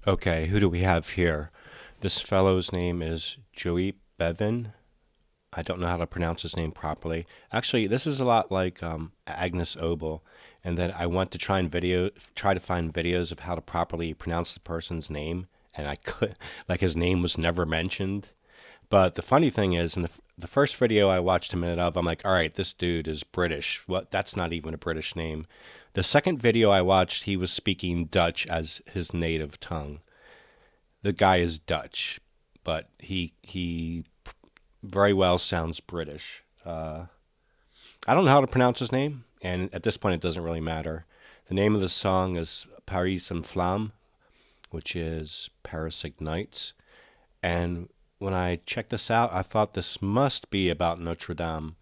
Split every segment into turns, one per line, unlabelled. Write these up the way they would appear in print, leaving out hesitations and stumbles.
Okay, who do we have here? This fellow's name is Joep Bevin. I don't know how to pronounce his name properly. Actually, this is a lot like Agnes Obel, and then I went to try to find videos of how to properly pronounce the person's name, and I could, like, his name was never mentioned. But the funny thing is, in the first video I watched a minute of, I'm like, all right, this dude is British. What? That's not even a British name. The second video I watched, he was speaking Dutch as his native tongue. The guy is Dutch, but he very well sounds British. I don't know how to pronounce his name, and at this point, it doesn't really matter. The name of the song is Paris en Flamme, which is Paris Ignites. And when I checked this out, I thought this must be about Notre Dame,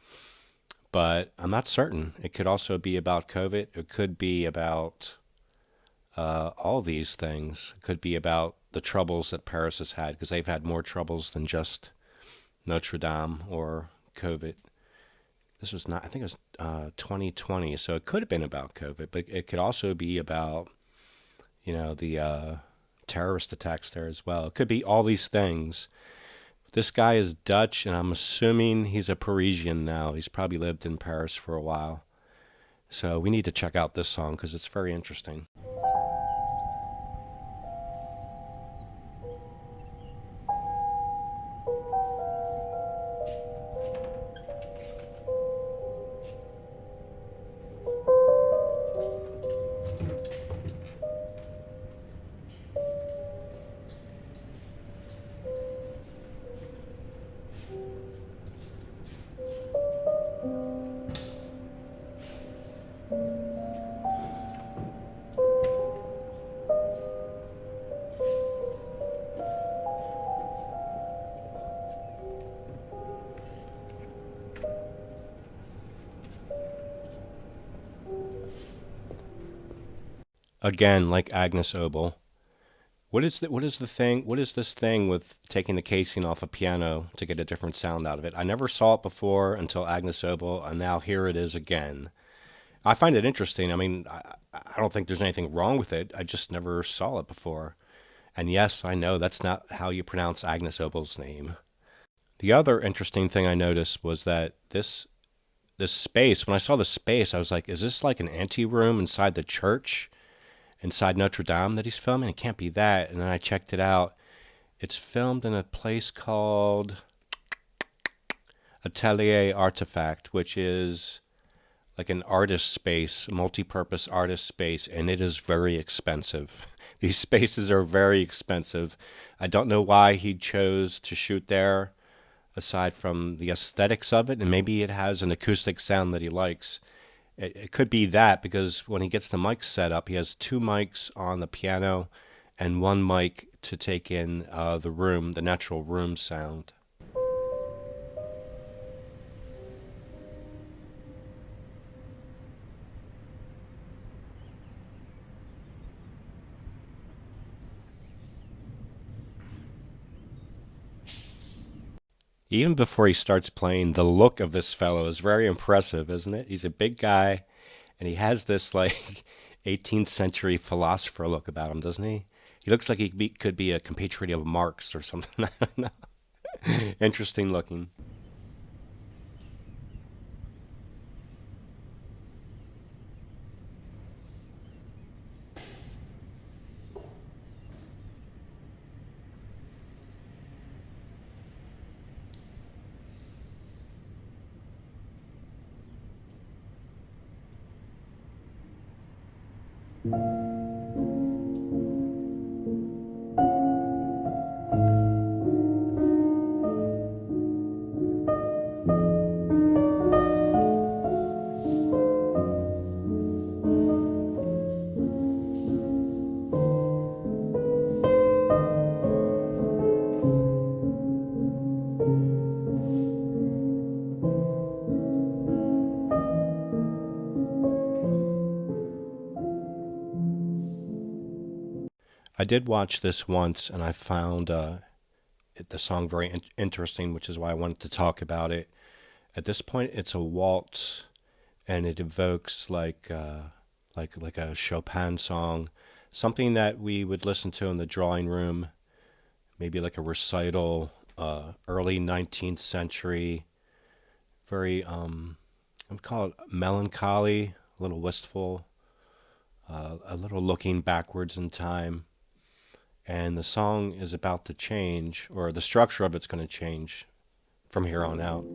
but I'm not certain. It could also be about COVID. It could be about all these things. It could be about the troubles that Paris has had, because they've had more troubles than just Notre Dame or COVID. This was not, I think it was 2020, so it could have been about COVID, but it could also be about, the terrorist attacks there as well. It could be all these things. This guy is Dutch, and I'm assuming he's a Parisian now. He's probably lived in Paris for a while. So we need to check out this song because it's very interesting. Again, like Agnes Obel. What is this thing with taking the casing off a piano to get a different sound out of it? I never saw it before until Agnes Obel, and now here it is again. I find it interesting. I mean, I don't think there's anything wrong with it. I just never saw it before. And yes, I know that's not how you pronounce Agnes Obel's name. The other interesting thing I noticed was that this space, when I saw the space, I was like, is this like an anteroom inside the church, inside Notre Dame that he's filming? It can't be that. And then I checked it out. It's filmed in a place called Atelier Artifact, which is like an artist space, multi-purpose artist space, and it is very expensive. These spaces are very expensive. I don't know why he chose to shoot there, aside from the aesthetics of it, and maybe it has an acoustic sound that he likes. It could be that because when he gets the mics set up, he has two mics on the piano and one mic to take in the natural room sound. Even before he starts playing, the look of this fellow is very impressive, isn't it? He's a big guy, and he has this like 18th century philosopher look about him, doesn't he? He looks like could be a compatriot of Marx or something. I don't know. Interesting looking. I did watch this once, and I found the song very interesting, which is why I wanted to talk about it. At this point, it's a waltz, and it evokes like a Chopin song, something that we would listen to in the drawing room, maybe like a recital, early 19th century, very, I would call it melancholy, a little wistful, a little looking backwards in time. And the song is about to change, or the structure of it's going to change from here on out.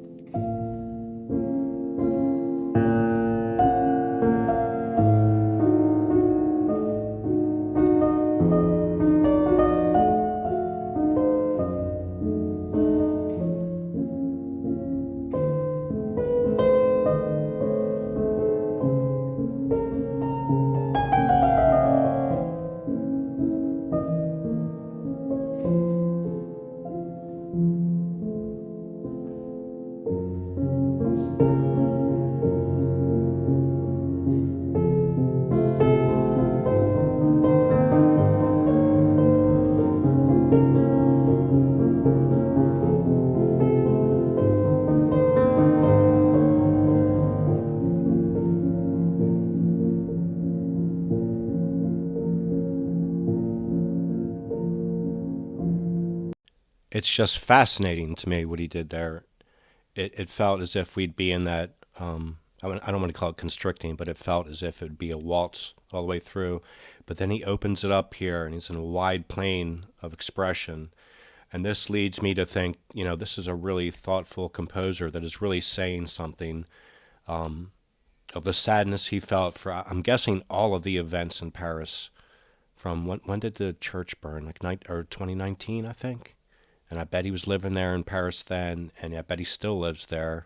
It's just fascinating to me what he did there. It felt as if we'd be in that. I don't want to call it constricting, but it felt as if it'd be a waltz all the way through. But then he opens it up here, and he's in a wide plane of expression. And this leads me to think, this is a really thoughtful composer that is really saying something of the sadness he felt for, I'm guessing, all of the events in Paris. From when did the church burn? Like 2019, I think. And I bet he was living there in Paris then, and I bet he still lives there.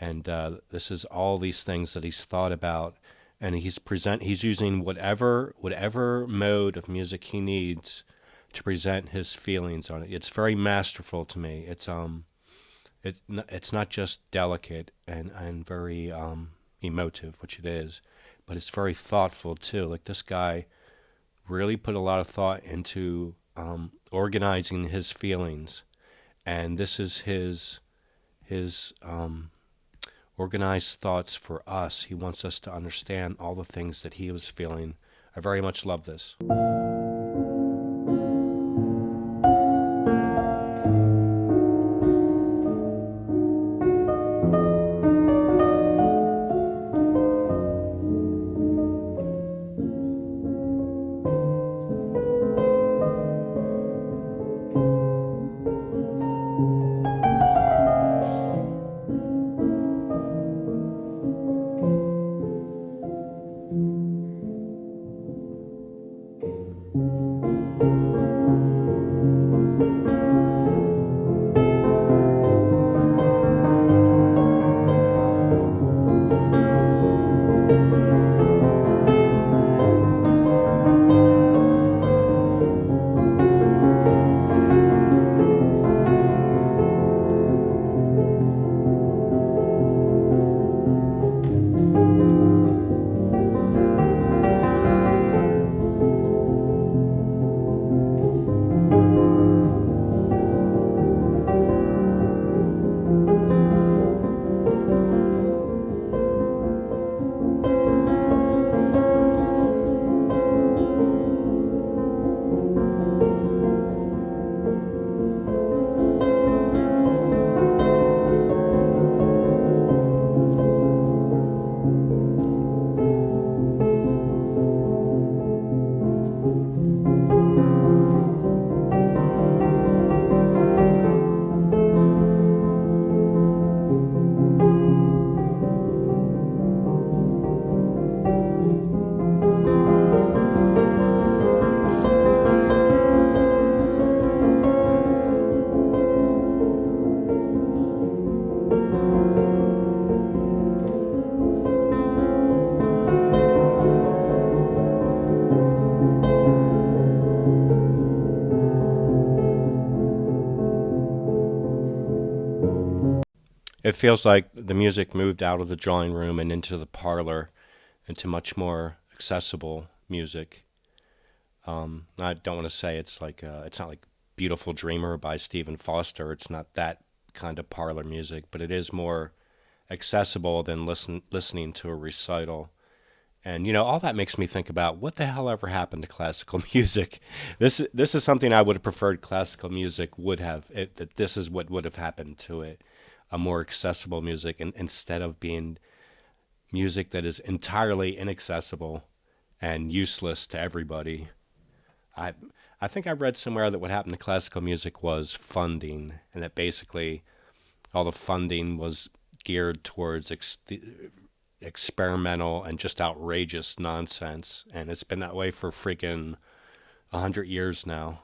And this is all these things that he's thought about, and he's using whatever mode of music he needs to present his feelings on it. It's very masterful to me. It's not just delicate and very emotive, which it is, but it's very thoughtful too. Like, this guy really put a lot of thought into organizing his feelings, and this is his organized thoughts for us. He wants us to understand all the things that he was feeling. I very much love this. It feels like the music moved out of the drawing room and into the parlor, into much more accessible music. I don't want to say it's not like Beautiful Dreamer by Stephen Foster. It's not that kind of parlor music, but it is more accessible than listening to a recital. And all that makes me think about what the hell ever happened to classical music. This is something I would have preferred classical music would have that this is what would have happened to it, a more accessible music, and instead of being music that is entirely inaccessible and useless to everybody. I I think I read somewhere that what happened to classical music was funding, and that basically all the funding was geared towards experimental and just outrageous nonsense, and it's been that way for freaking 100 years now.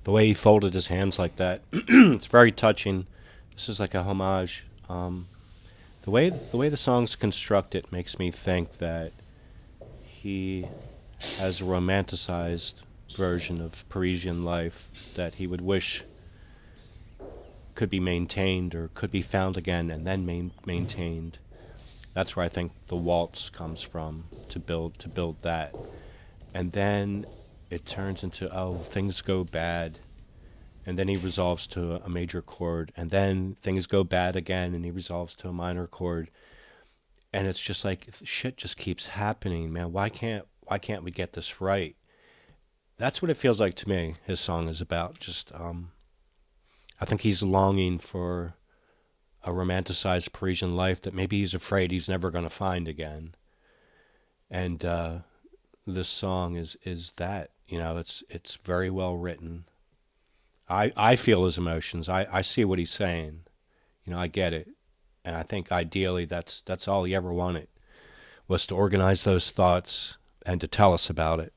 The way he folded his hands like that, it's very touching. This is like a homage. The way the song's constructed makes me think that he has a romanticized version of Parisian life that he would wish could be maintained or could be found again and then maintained. That's where I think the waltz comes from to build that, and then it turns into, oh, things go bad, and then he resolves to a major chord, and then things go bad again, and he resolves to a minor chord, and it's just like shit just keeps happening, man. Why can't we get this right? That's what it feels like to me. His song is about just I think he's longing for a romanticized Parisian life that maybe he's afraid he's never going to find again. And this song is that. It's very well written. I feel his emotions. I see what he's saying. I get it. And I think ideally that's all he ever wanted, was to organize those thoughts and to tell us about it.